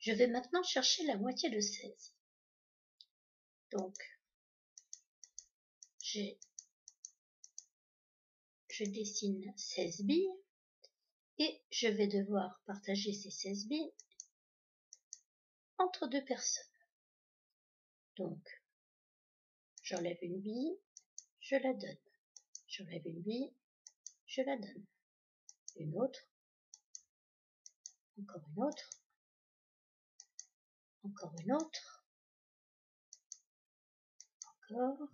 Je vais maintenant chercher la moitié de 16. Donc, je dessine 16 billes et je vais devoir partager ces 16 billes entre deux personnes. Donc, j'enlève une bille, je la donne. J'enlève une bille, je la donne. Une autre, encore une autre, encore une autre, encore.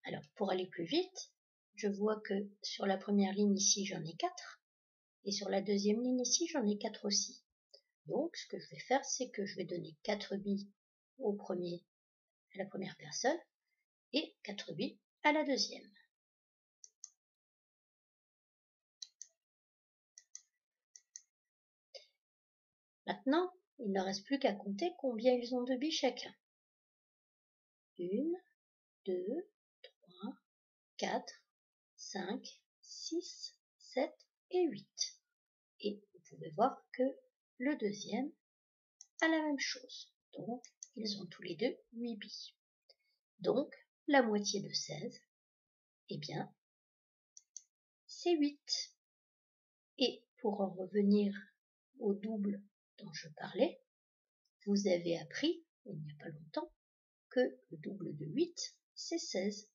Alors, pour aller plus vite, je vois que sur la première ligne ici, j'en ai 4. Et sur la deuxième ligne ici, j'en ai 4 aussi. Donc, ce que je vais faire, c'est que je vais donner 4 billes à la première personne et 4 billes à la deuxième. Maintenant, il ne reste plus qu'à compter combien ils ont de billes chacun. 1, 2, 3, 4, 5, 6, 7 et 8. Et vous pouvez voir que le deuxième a la même chose. Donc, ils ont tous les deux 8 billes. Donc, la moitié de 16, eh bien, c'est 8. Et pour en revenir au double dont je parlais, vous avez appris, il n'y a pas longtemps, que le double de 8, c'est 16.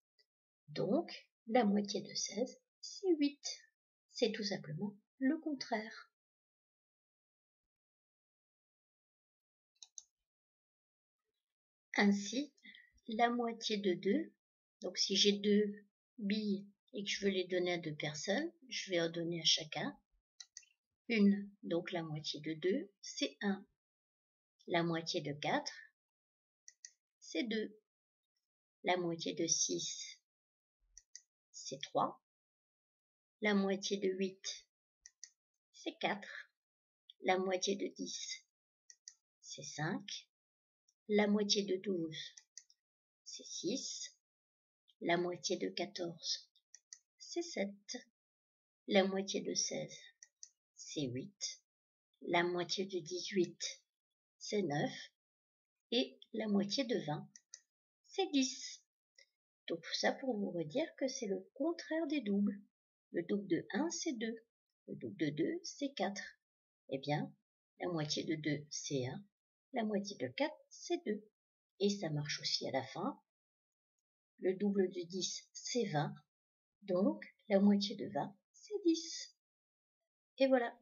Donc, la moitié de 16, c'est 8. C'est tout simplement le contraire. Ainsi, la moitié de 2, donc si j'ai 2 billes et que je veux les donner à 2 personnes, je vais en donner à chacun une. Donc la moitié de 2, c'est 1. La moitié de 4, c'est 2. La moitié de 6, c'est 3. La moitié de 8, c'est 4. La moitié de 10, c'est 5. La moitié de 12, c'est 6. La moitié de 14, c'est 7. La moitié de 16, c'est 8. La moitié de 18, c'est 9. Et la moitié de 20, c'est 10. Donc tout ça pour vous redire que c'est le contraire des doubles. Le double de 1, c'est 2. Le double de 2, c'est 4. Eh bien, la moitié de 2, c'est 1. La moitié de 4, c'est 2. Et ça marche aussi à la fin. Le double de 10, c'est 20. Donc, la moitié de 20, c'est 10. Et voilà.